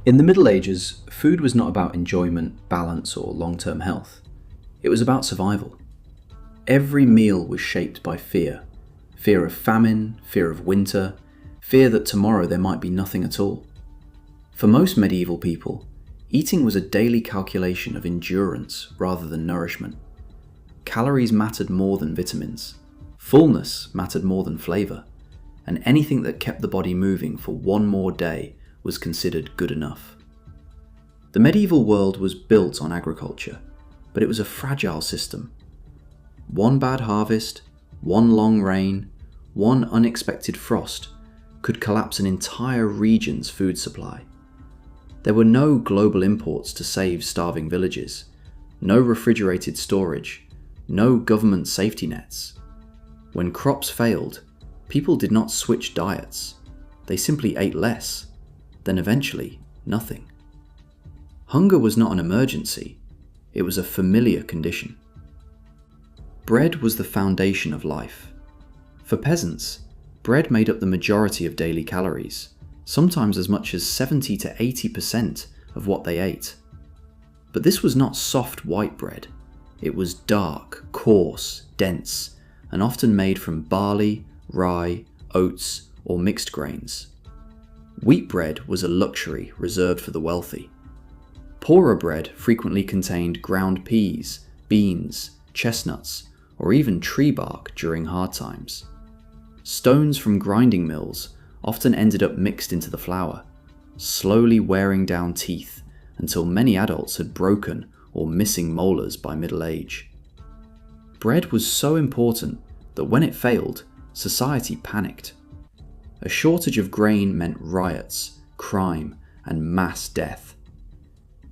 In the Middle Ages, food was not about enjoyment, balance, or long-term health. It was about survival. Every meal was shaped by fear. Fear of famine, fear of winter, fear that tomorrow there might be nothing at all. For most medieval people, eating was a daily calculation of endurance rather than nourishment. Calories mattered more than vitamins. Fullness mattered more than flavour. And anything that kept the body moving for one more day was considered good enough. The medieval world was built on agriculture, but it was a fragile system. One bad harvest, one long rain, one unexpected frost could collapse an entire region's food supply. There were no global imports to save starving villages, no refrigerated storage, no government safety nets. When crops failed, people did not switch diets. They simply ate less, then eventually nothing. Hunger was not an emergency, it was a familiar condition. Bread was the foundation of life. For peasants, bread made up the majority of daily calories, sometimes as much as 70 to 80% of what they ate. But this was not soft white bread. It was dark, coarse, dense, and often made from barley, rye, oats, or mixed grains. Wheat bread was a luxury reserved for the wealthy. Poorer bread frequently contained ground peas, beans, chestnuts, or even tree bark during hard times. Stones from grinding mills often ended up mixed into the flour, slowly wearing down teeth until many adults had broken or missing molars by middle age. Bread was so important that when it failed, society panicked. A shortage of grain meant riots, crime, and mass death.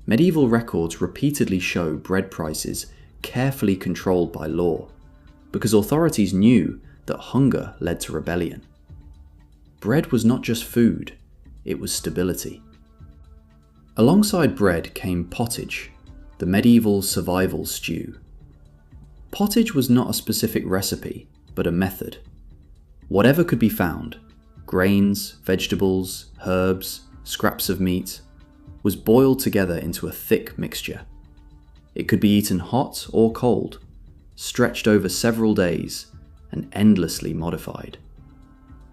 Medieval records repeatedly show bread prices carefully controlled by law, because authorities knew that hunger led to rebellion. Bread was not just food, it was stability. Alongside bread came pottage, the medieval survival stew. Pottage was not a specific recipe, but a method. Whatever could be found, grains, vegetables, herbs, scraps of meat, was boiled together into a thick mixture. It could be eaten hot or cold, stretched over several days, and endlessly modified.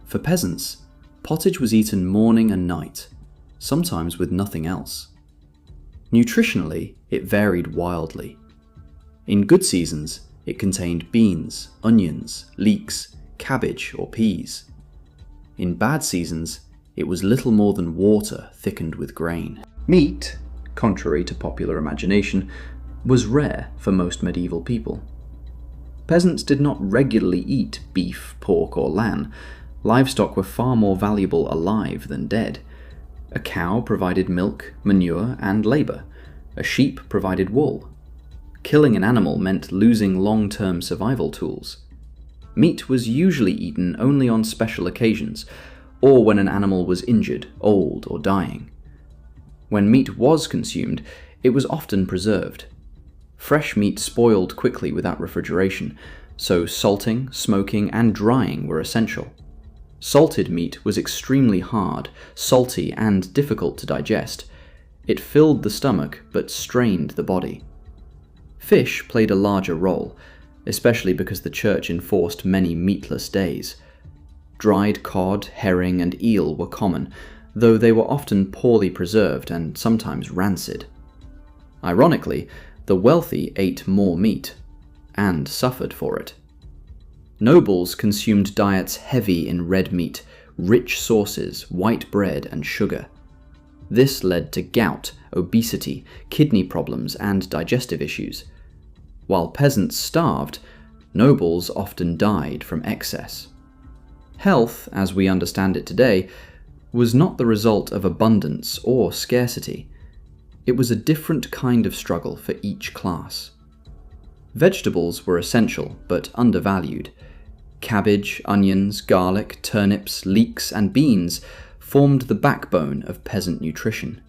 For peasants, pottage was eaten morning and night, sometimes with nothing else. Nutritionally, it varied wildly. In good seasons, it contained beans, onions, leeks, cabbage, or peas. In bad seasons, it was little more than water thickened with grain. Meat, contrary to popular imagination, was rare for most medieval people. Peasants did not regularly eat beef, pork, or lamb. Livestock were far more valuable alive than dead. A cow provided milk, manure, and labour. A sheep provided wool. Killing an animal meant losing long-term survival tools. Meat was usually eaten only on special occasions, or when an animal was injured, old, or dying. When meat was consumed, it was often preserved. Fresh meat spoiled quickly without refrigeration, so salting, smoking, and drying were essential. Salted meat was extremely hard, salty, and difficult to digest. It filled the stomach but strained the body. Fish played a larger role, especially because the church enforced many meatless days. Dried cod, herring, and eel were common, though they were often poorly preserved and sometimes rancid. Ironically, the wealthy ate more meat, and suffered for it. Nobles consumed diets heavy in red meat, rich sauces, white bread, and sugar. This led to gout, obesity, kidney problems, and digestive issues. While peasants starved, nobles often died from excess. Health, as we understand it today, was not the result of abundance or scarcity. It was a different kind of struggle for each class. Vegetables were essential but undervalued. Cabbage, onions, garlic, turnips, leeks, and beans formed the backbone of peasant nutrition.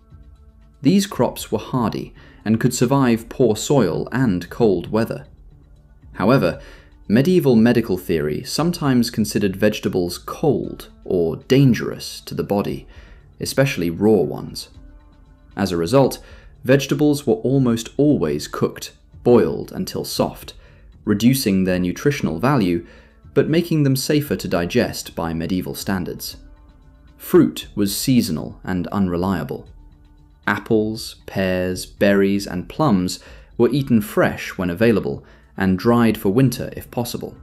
These crops were hardy and could survive poor soil and cold weather. However, medieval medical theory sometimes considered vegetables cold or dangerous to the body, especially raw ones. As a result, vegetables were almost always cooked, boiled until soft, reducing their nutritional value, but making them safer to digest by medieval standards. Fruit was seasonal and unreliable. Apples, pears, berries, and plums were eaten fresh when available, and dried for winter if possible.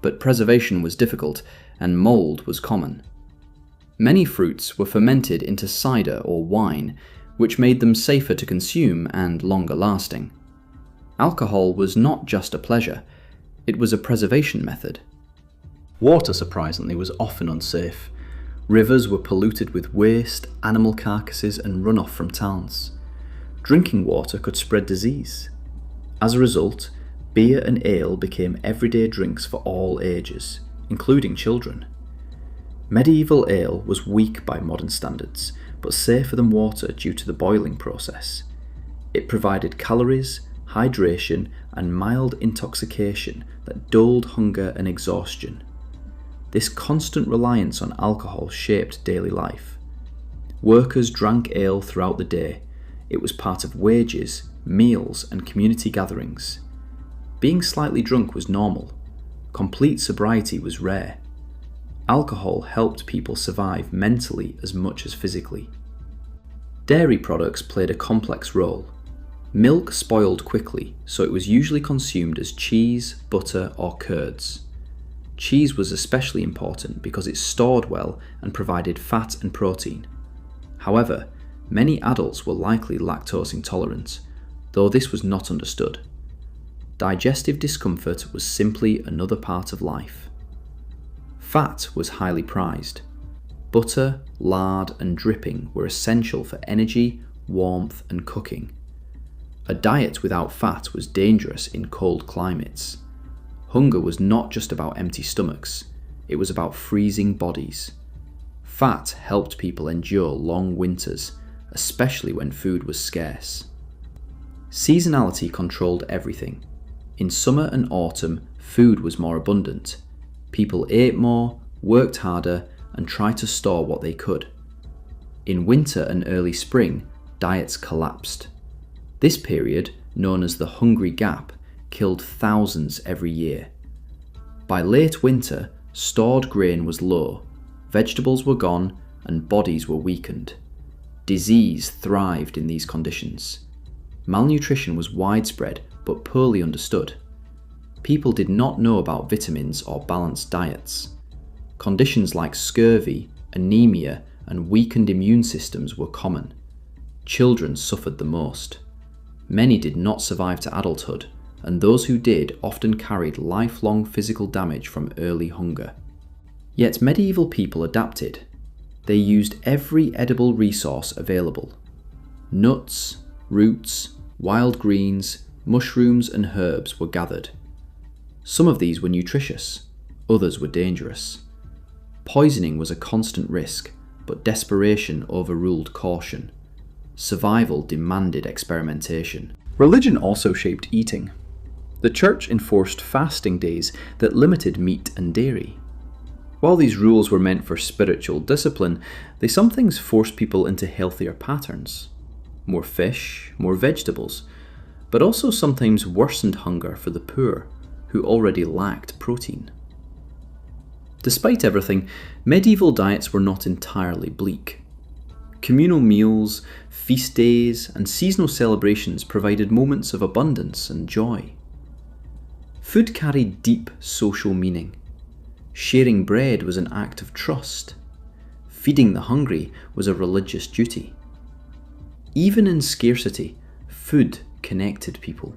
But preservation was difficult, and mould was common. Many fruits were fermented into cider or wine, which made them safer to consume and longer lasting. Alcohol was not just a pleasure, it was a preservation method. Water, surprisingly, was often unsafe. Rivers were polluted with waste, animal carcasses, and runoff from towns. Drinking water could spread disease. As a result, beer and ale became everyday drinks for all ages, including children. Medieval ale was weak by modern standards, but safer than water due to the boiling process. It provided calories, hydration, and mild intoxication that dulled hunger and exhaustion. This constant reliance on alcohol shaped daily life. Workers drank ale throughout the day. It was part of wages, meals, and community gatherings. Being slightly drunk was normal. Complete sobriety was rare. Alcohol helped people survive mentally as much as physically. Dairy products played a complex role. Milk spoiled quickly, so it was usually consumed as cheese, butter, or curds. Cheese was especially important because it stored well and provided fat and protein. However, many adults were likely lactose intolerant, though this was not understood. Digestive discomfort was simply another part of life. Fat was highly prized. Butter, lard, and dripping were essential for energy, warmth, and cooking. A diet without fat was dangerous in cold climates. Hunger was not just about empty stomachs, it was about freezing bodies. Fat helped people endure long winters, especially when food was scarce. Seasonality controlled everything. In summer and autumn, food was more abundant. People ate more, worked harder, and tried to store what they could. In winter and early spring, diets collapsed. This period, known as the Hungry Gap, killed thousands every year. By late winter, stored grain was low, vegetables were gone, and bodies were weakened. Disease thrived in these conditions. Malnutrition was widespread but poorly understood. People did not know about vitamins or balanced diets. Conditions like scurvy, anemia, and weakened immune systems were common. Children suffered the most. Many did not survive to adulthood, and those who did often carried lifelong physical damage from early hunger. Yet medieval people adapted. They used every edible resource available. Nuts, roots, wild greens, mushrooms, and herbs were gathered. Some of these were nutritious, others were dangerous. Poisoning was a constant risk, but desperation overruled caution. Survival demanded experimentation. Religion also shaped eating. The church enforced fasting days that limited meat and dairy. While these rules were meant for spiritual discipline, they sometimes forced people into healthier patterns. More fish, more vegetables, but also sometimes worsened hunger for the poor, who already lacked protein. Despite everything, medieval diets were not entirely bleak. Communal meals, feast days, and seasonal celebrations provided moments of abundance and joy. Food carried deep social meaning. Sharing bread was an act of trust. Feeding the hungry was a religious duty. Even in scarcity, food connected people.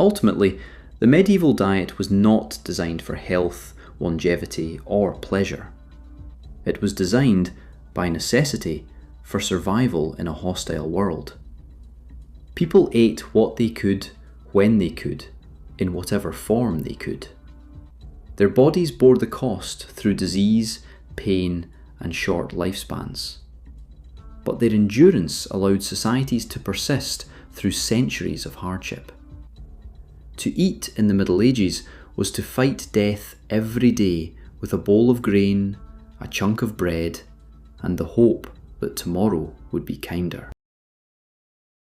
Ultimately, the medieval diet was not designed for health, longevity, or pleasure. It was designed, by necessity, for survival in a hostile world. People ate what they could, when they could, in whatever form they could. Their bodies bore the cost through disease, pain, and short lifespans. But their endurance allowed societies to persist through centuries of hardship. To eat in the Middle Ages was to fight death every day with a bowl of grain, a chunk of bread, and the hope but tomorrow would be kinder.